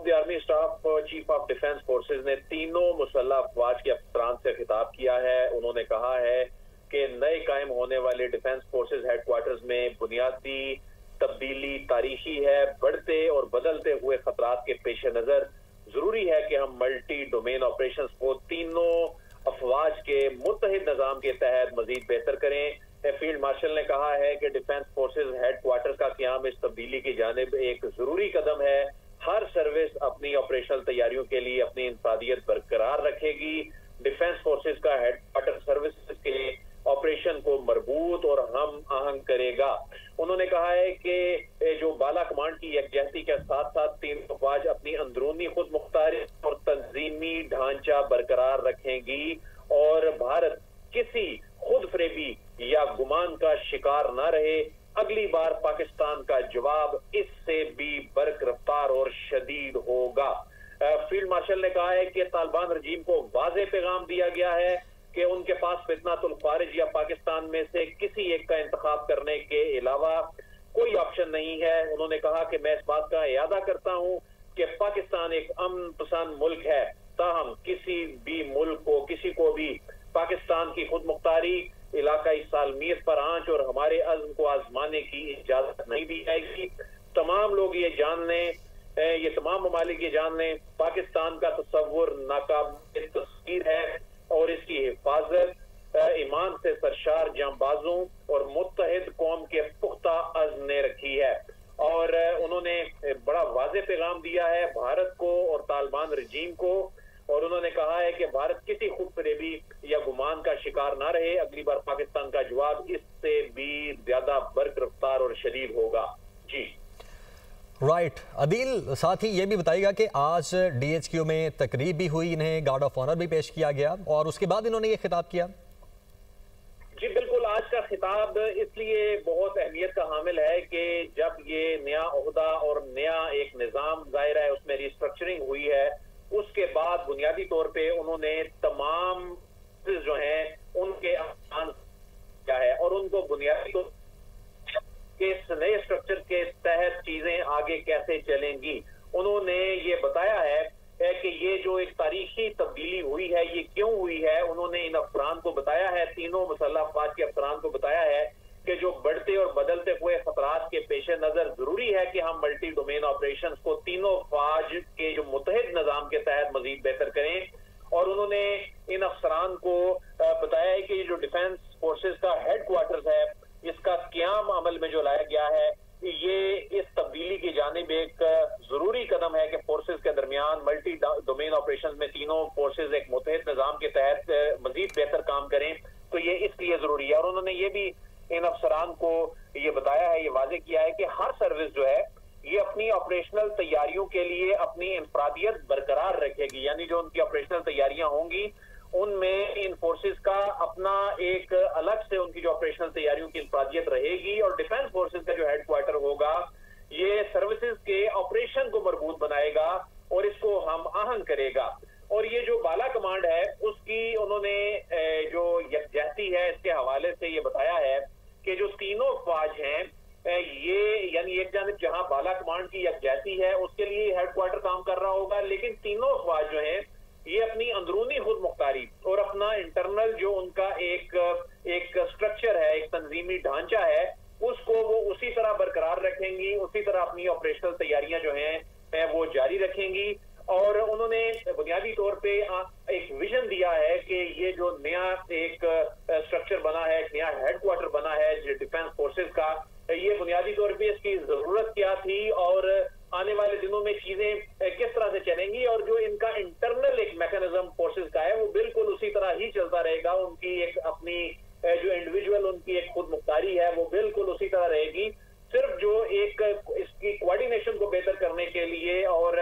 The army staff chief of defence forces ने तीनों मुसल्लह अफवाज के अफसरान से खिताब किया है। उन्होंने कहा है कि नए कायम होने वाले डिफेंस फोर्सेज हेडक्वार्टर्स में बुनियादी तब्दीली तारीखी है। बढ़ते और बदलते हुए खतरात के पेश नजर जरूरी है कि हम मल्टी डोमेन ऑपरेशंस को तीनों अफवाज के मुत्तहिद निजाम के तहत मजीद बेहतर करें। फील्ड मार्शल ने कहा है कि डिफेंस फोर्सेज हेडक्वार्टर का क्याम इस तब्दीली की जानिब एक जरूरी कदम है। हर सर्विस अपनी ऑपरेशनल तैयारियों के लिए अपनी इंफरादियत बरकरार रखेगी। डिफेंस फोर्सेज का हेडक्वार्टर सर्विस के ऑपरेशन को मजबूत और हम आहंग करेगा। उन्होंने कहा है कि जो बाला कमांड की यकजहती के साथ साथ तीन अफवाज अपनी अंदरूनी खुद मुख्तारी और तंजीमी ढांचा बरकरार रखेंगी और भारत किसी खुद फरेबी या गुमान का शिकार न रहे। अगली बार पाकिस्तान का जवाब इससे भी बर्क रफ्तार और शदीद होगा। फील्ड मार्शल ने कहा है कि तालिबान रजीम को वाज़ेह पैगाम दिया गया है कि उनके पास फितनातुल खारिज या पाकिस्तान में से किसी एक का इंतखाब करने के अलावा कोई ऑप्शन नहीं है। उन्होंने कहा कि मैं इस बात का इयादा करता हूं कि पाकिस्तान एक अमन पसंद मुल्क है, ताहम किसी भी मुल्क को, किसी को भी पाकिस्तान की खुद मुख्तारी, इलाकाई सालमियत पर आंच और हमारे अज़्म को आजमाने की इजाजत नहीं दी जाएगी। तमाम लोग ये जान लें, ये तमाम ममालिक ये जान लें, पाकिस्तान का तस्वुर नाकाबिल तस्वीर है और इसकी हिफाजत ईमान से सरशार जांबाजों और मुत्तहिद कौम के पुख्ता अज़्म ने रखी है। और उन्होंने बड़ा वाज़ेह पैगाम दिया है भारत को और तालिबान रजीम को, और उन्होंने कहा है कि भारत किसी खुद फरेबी या गुमान का शिकार ना रहे। अगली बार पाकिस्तान का जवाब इससे भी ज्यादा बर्क रफ्तार और शदीद होगा। जी राइट अदील, साथ ही ये भी बताइएगा कि आज DHQ में तकरीब भी हुई, इन्हें गार्ड ऑफ ऑनर भी पेश किया गया और उसके बाद इन्होंने ये खिताब किया। जी बिल्कुल, आज का खिताब इसलिए बहुत अहमियत का हामिल है कि जब ये नया ओहदा और नया एक निज़ाम ज़ाहिर है उसमें रिस्ट्रक्चरिंग हुई है, उसके बाद बुनियादी तौर पे उन्होंने तमाम जो हैं उनके क्या है और उनको बुनियादी तौर के इस नए स्ट्रक्चर के तहत चीजें आगे कैसे चलेंगी उन्होंने ये बताया है कि ये जो एक तारीखी तब्दीली हुई है ये क्यों हुई है। उन्होंने इन अफसरान को बताया है, तीनों मुसल्लह अफवाज के अफसरान को बताया है कि जो बढ़ते और बदलते हुए खतरात के पेश नजर जरूरी है कि हम मल्टी डोमेन ऑपरेशंस को तीनों अफवाज के जो मुत्तहिद निजाम के तहत मजीद बेहतर करें। और उन्होंने इन अफसरान को बताया है कि जो डिफेंस फोर्सेज का हेडक्वार्टर्स है इसका क्याम अमल में जो लाया गया है ये इस तब्दीली की जानिब एक जरूरी कदम है कि फोर्सेज के दरमियान मल्टी डोमेन ऑपरेशंस में तीनों फोर्सेज एक मुत्तहिद निजाम के तहत मजीद बेहतर काम करें, तो ये इसलिए जरूरी है। और उन्होंने ये भी इन अफसरान को ये बताया है, ये वाजे किया है कि हर सर्विस जो है ये अपनी ऑपरेशनल तैयारियों के लिए अपनी इंफरादियत बरकरार रखेगी, यानी जो उनकी ऑपरेशनल तैयारियां होंगी उनमें इन फोर्सेस का अपना एक अलग से उनकी जो ऑपरेशनल तैयारियों की इंफरादियत रहेगी। और डिफेंस फोर्सेस का जो हेडक्वार्टर होगा ये सर्विसेज के ऑपरेशन को मजबूत बनाएगा और इसको हम आहंग करेगा। और ये जो बाला कमांड है उसकी उन्होंने जो यकजहती है इसके हवाले से ये बताया है कि जो तीनों अफवाज हैं ये यानी एक जानिब जहां बाला कमांड की यकजहती है उसके लिए हेडक्वार्टर काम कर रहा होगा, लेकिन तीनों अफवाज जो हैं ये अपनी अंदरूनी खुद मुख्तारी और अपना इंटरनल जो उनका एक स्ट्रक्चर है, एक तंजीमी ढांचा है, उसको वो उसी तरह बरकरार रखेंगी, उसी तरह अपनी ऑपरेशनल तैयारियां जो हैं वो जारी रखेंगी। और उन्होंने बुनियादी तौर पे एक विजन दिया है कि ये जो नया एक स्ट्रक्चर बना है, एक नया हेडक्वार्टर बना है डिफेंस फोर्सेज का, ये बुनियादी तौर पे इसकी जरूरत क्या थी और आने वाले दिनों में चीजें किस तरह से चलेंगी। और जो इनका इंटरनल एक मैकेनिज्म फोर्सेज का है वो बिल्कुल उसी तरह ही चलता रहेगा। उनकी एक अपनी जो इंडिविजुअल उनकी एक खुद मुख्तारी है वो बिल्कुल उसी तरह रहेगी। सिर्फ जो एक इसकी कोऑर्डिनेशन को बेहतर करने के लिए और